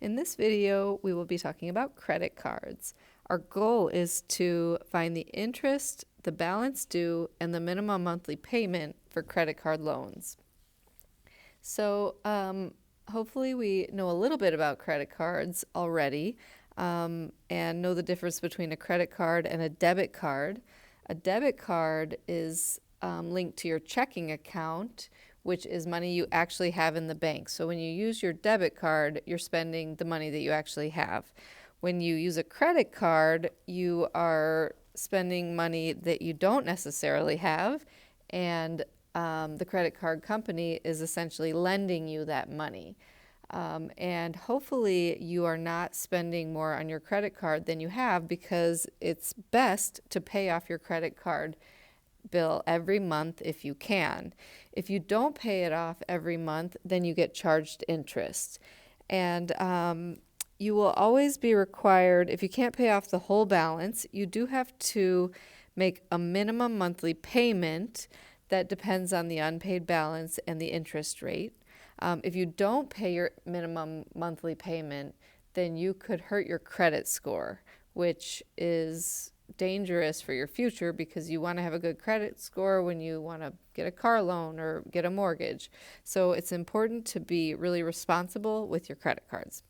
In this video, we will be talking about credit cards. Our goal is to find the interest, the balance due, and the minimum monthly payment for credit card loans. So hopefully we know a little bit about credit cards already and know the difference between a credit card and a debit card. A debit card is linked to your checking account, which is money you actually have in the bank. So when you use your debit card, you're spending the money that you actually have. When you use a credit card, you are spending money that you don't necessarily have, and the credit card company is essentially lending you that money. And hopefully you are not spending more on your credit card than you have, because it's best to pay off your credit card bill every month if you can. If you don't pay it off every month, then you get charged interest. And you will always be required, if you can't pay off the whole balance, you do have to make a minimum monthly payment that depends on the unpaid balance and the interest rate. If you don't pay your minimum monthly payment, then you could hurt your credit score, which is dangerous for your future, because you want to have a good credit score when you want to get a car loan or get a mortgage. So it's important to be really responsible with your credit cards.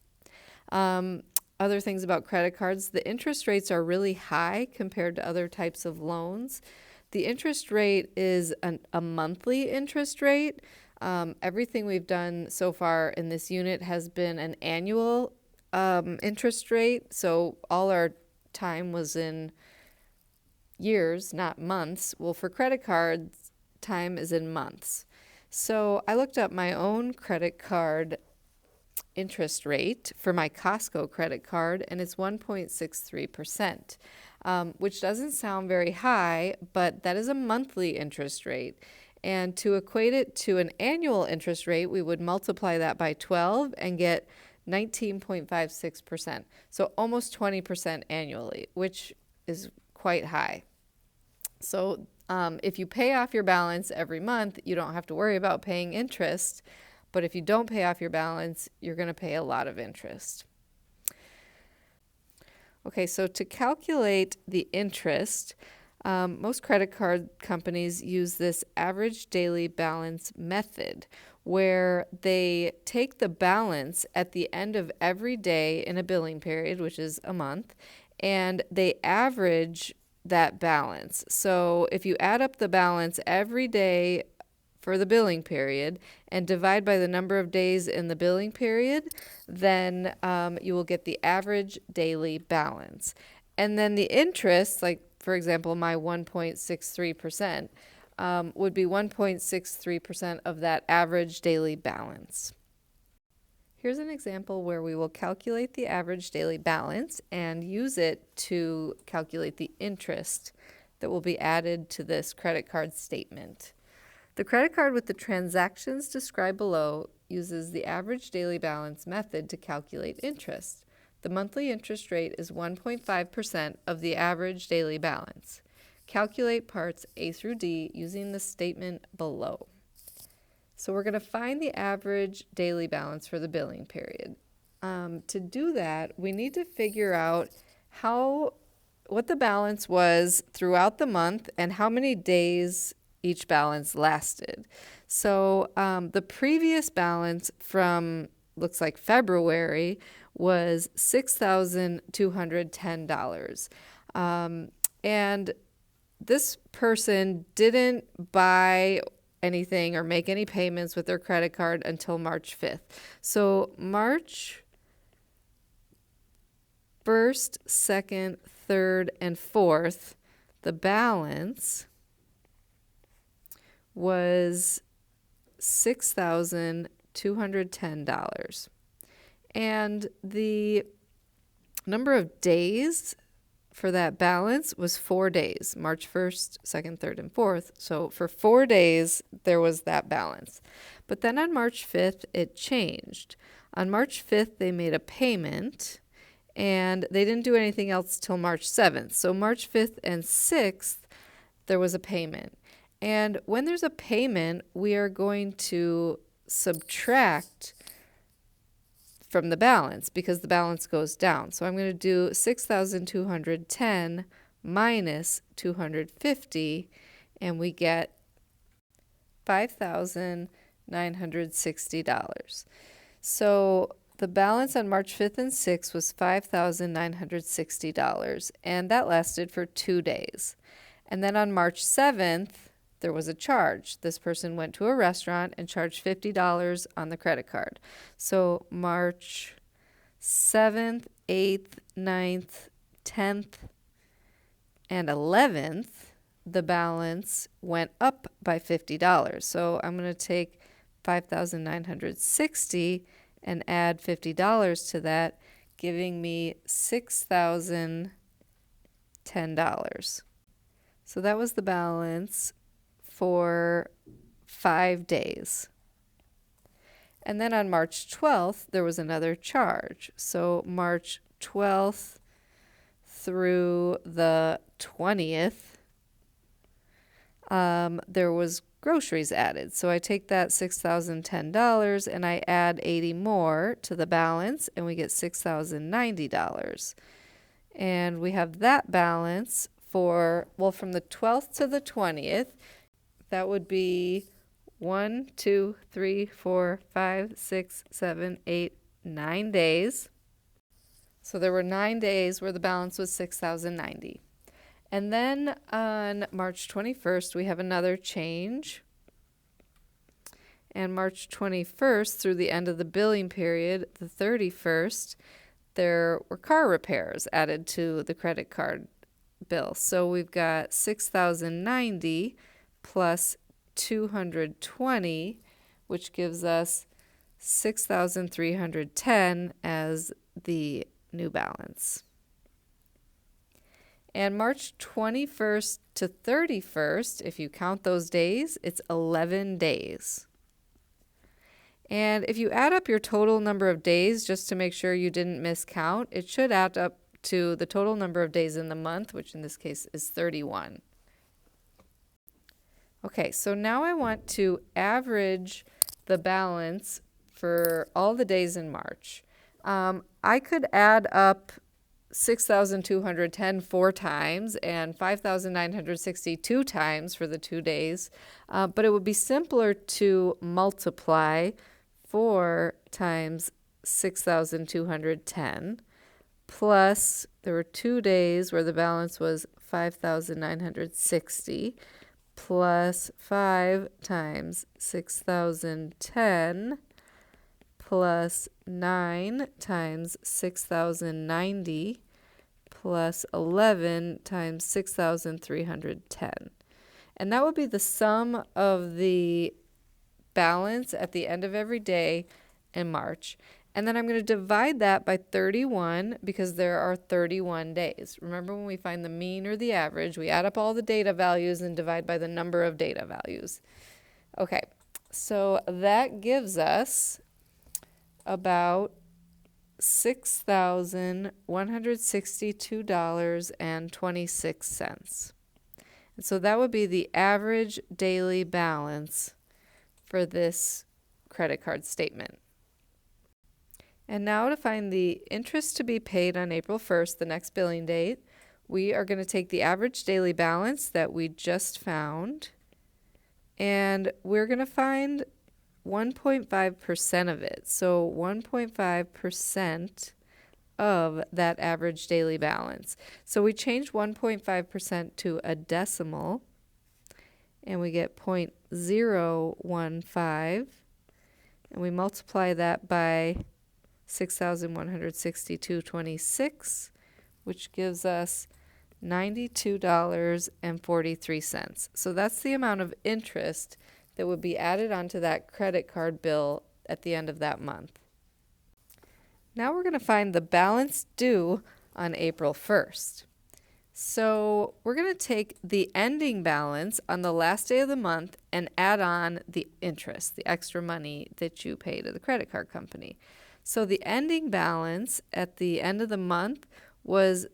Other things about credit cards: the interest rates are really high compared to other types of loans. The interest rate is a monthly interest rate. Everything we've done so far in this unit has been an annual interest rate. So all our time was in years, not months. Well, for credit cards, time is in months. So I looked up my own credit card interest rate for my Costco credit card, and it's 1.63%, which doesn't sound very high, but that is a monthly interest rate. And to equate it to an annual interest rate, we would multiply that by 12 and get 19.56%. So almost 20% annually, which is quite high. So if you pay off your balance every month, you don't have to worry about paying interest. But if you don't pay off your balance, you're going to pay a lot of interest. Okay, so to calculate the interest, most credit card companies use this average daily balance method, where they take the balance at the end of every day in a billing period, which is a month, and they average that balance. So if you add up the balance every day for the billing period and divide by the number of days in the billing period, then you will get the average daily balance. And then the interest, like for example, my 1.63%, would be 1.63% of that average daily balance. Here's an example where we will calculate the average daily balance and use it to calculate the interest that will be added to this credit card statement. The credit card with the transactions described below uses the average daily balance method to calculate interest. The monthly interest rate is 1.5% of the average daily balance. Calculate parts A through D using the statement below. So we're going to find the average daily balance for the billing period. To do that, we need to figure out what the balance was throughout the month and how many days each balance lasted. So the previous balance from, looks like February, was $6,210. And this person didn't buy anything or make any payments with their credit card until March 5th. So March 1st, 2nd, 3rd, and 4th, the balance was $6,210. And the number of days for that balance was 4 days, March 1st, 2nd, 3rd, and 4th. So for 4 days, there was that balance. But then on March 5th, it changed. On March 5th, they made a payment, and they didn't do anything else till March 7th. So March 5th and 6th, there was a payment. And when there's a payment, we are going to subtract from the balance because the balance goes down. So I'm going to do 6,210 minus 250, and we get $5,960. So the balance on March 5th and 6th was $5,960, and that lasted for 2 days. And then on March 7th, there was a charge. This person went to a restaurant and charged $50 on the credit card. So March 7th, 8th, 9th, 10th, and 11th, the balance went up by $50. So I'm going to take $5,960 and add $50 to that, giving me $6,010. So that was the balance for 5 days. And then on March 12th, there was another charge. So March 12th through the 20th, there was groceries added. So I take that $6,010 and I add 80 more to the balance, and we get $6,090. And we have that balance for, well, from the 12th to the 20th, that would be 1, 2, 3, 4, 5, 6, 7, 8, 9 days. So there were 9 days where the balance was $6,090. And then on March 21st, we have another change. And March 21st through the end of the billing period, the 31st, there were car repairs added to the credit card bill. So we've got $6,090 plus 220, which gives us 6,310 as the new balance. And March 21st to 31st, if you count those days, it's 11 days. And if you add up your total number of days, just to make sure you didn't miscount, it should add up to the total number of days in the month, which in this case is 31. Okay, so now I want to average the balance for all the days in March. I could add up 6,210 4 times and 5,962 times for the 2 days, but it would be simpler to multiply 4 times 6,210 plus there were 2 days where the balance was 5,960 plus 5 times 6,010 plus 9 times 6,090 plus 11 times 6,310. And that would be the sum of the balance at the end of every day in March. And then I'm going to divide that by 31 because there are 31 days. Remember, when we find the mean or the average, we add up all the data values and divide by the number of data values. Okay, so that gives us about $6,162.26. And so that would be the average daily balance for this credit card statement. And now to find the interest to be paid on April 1st, the next billing date, we are going to take the average daily balance that we just found, and we're going to find 1.5% of it. So 1.5% of that average daily balance. So we change 1.5% to a decimal, and we get 0.015, and we multiply that by 6,162.26, which gives us $92.43. So that's the amount of interest that would be added onto that credit card bill at the end of that month. Now we're going to find the balance due on April 1st. So we're going to take the ending balance on the last day of the month and add on the interest, the extra money that you pay to the credit card company. So the ending balance at the end of the month was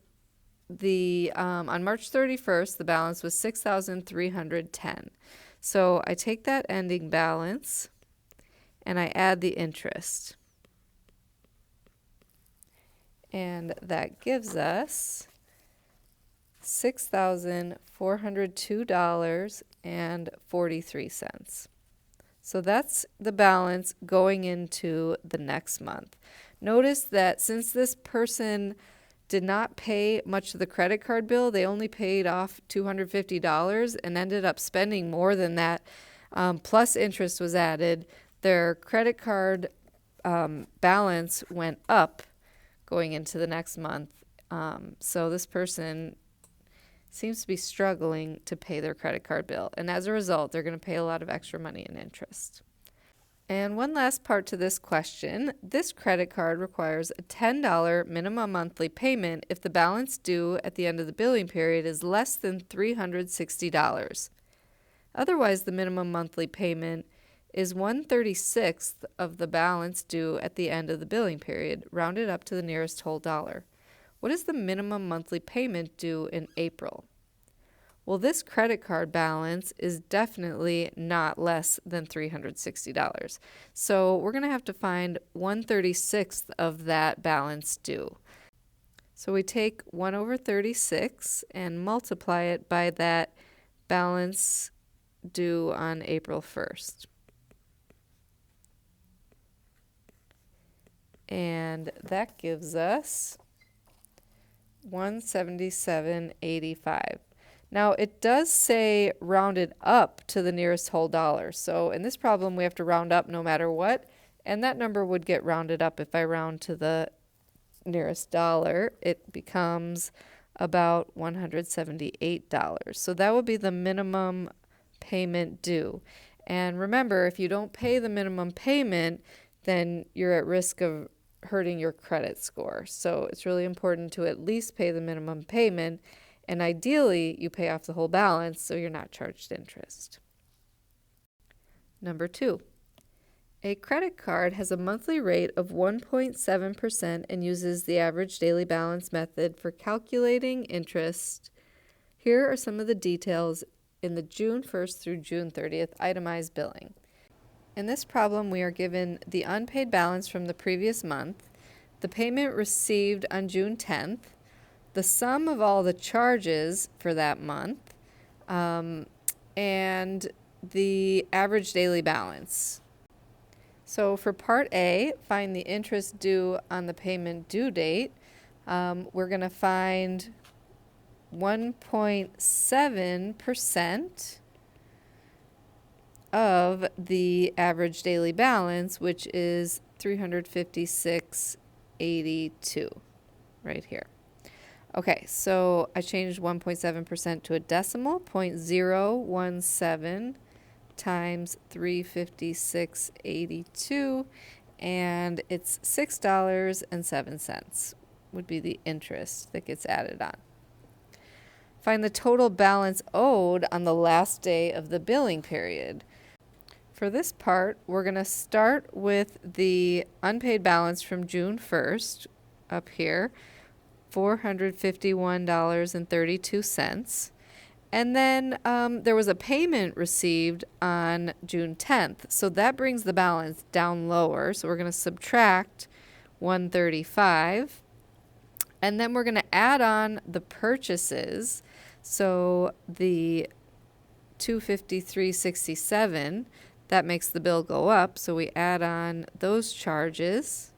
on March 31st, the balance was 6,310. So I take that ending balance and I add the interest. And that gives us $6,402.43. So that's the balance going into the next month. Notice that since this person did not pay much of the credit card bill, they only paid off $250 and ended up spending more than that, plus interest was added. Their credit card balance went up going into the next month. So this person seems to be struggling to pay their credit card bill. And as a result, they're going to pay a lot of extra money in interest. And one last part to this question. This credit card requires a $10 minimum monthly payment if the balance due at the end of the billing period is less than $360. Otherwise, the minimum monthly payment is 1/36 of the balance due at the end of the billing period, rounded up to the nearest whole dollar. What is the minimum monthly payment due in April? Well, this credit card balance is definitely not less than $360. So we're going to have to find 1/36 of that balance due. So we take 1/36 and multiply it by that balance due on April 1st. And that gives us 177.85. Now, it does say rounded up to the nearest whole dollar. So in this problem, we have to round up no matter what. And that number would get rounded up if I round to the nearest dollar. It becomes about $178. So that would be the minimum payment due. And remember, if you don't pay the minimum payment, then you're at risk of hurting your credit score. So it's really important to at least pay the minimum payment, and ideally you pay off the whole balance so you're not charged interest. Number 2, a credit card has a monthly rate of 1.7% and uses the average daily balance method for calculating interest. Here are some of the details in the June 1st through June 30th itemized billing. In this problem, we are given the unpaid balance from the previous month, the payment received on June 10th, the sum of all the charges for that month, and the average daily balance. So for part A, find the interest due on the payment due date. We're going to find 1.7% of the average daily balance, which is $356.82 right here. Okay, so I changed 1.7% to a decimal, 0.017 times 356.82, and it's $6.07 would be the interest that gets added on. Find the total balance owed on the last day of the billing period. For this part, we're going to start with the unpaid balance from June 1st up here, $451.32. And then there was a payment received on June 10th. So that brings the balance down lower. So we're going to subtract 135. And then we're going to add on the purchases. So the 253.67, that makes the bill go up. So we add on those charges.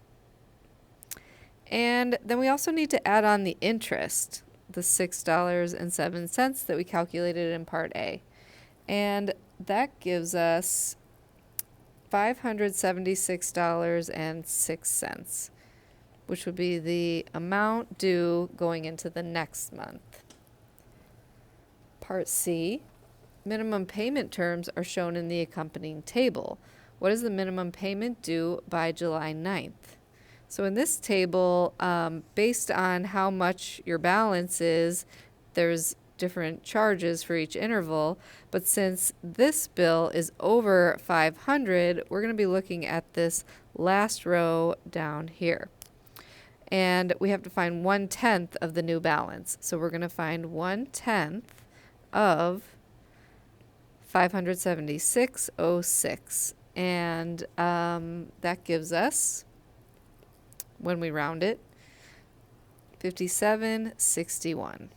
And then we also need to add on the interest, the $6.07 that we calculated in part A. And that gives us $576.06, which would be the amount due going into the next month. Part C, minimum payment terms are shown in the accompanying table. What is the minimum payment due by July 9th? So in this table, based on how much your balance is, there's different charges for each interval. But since this bill is over $500, we're going to be looking at this last row down here. And we have to find 1/10 of the new balance. So we're going to find 1/10 of $576.06. And that gives us, when we round it, 5761.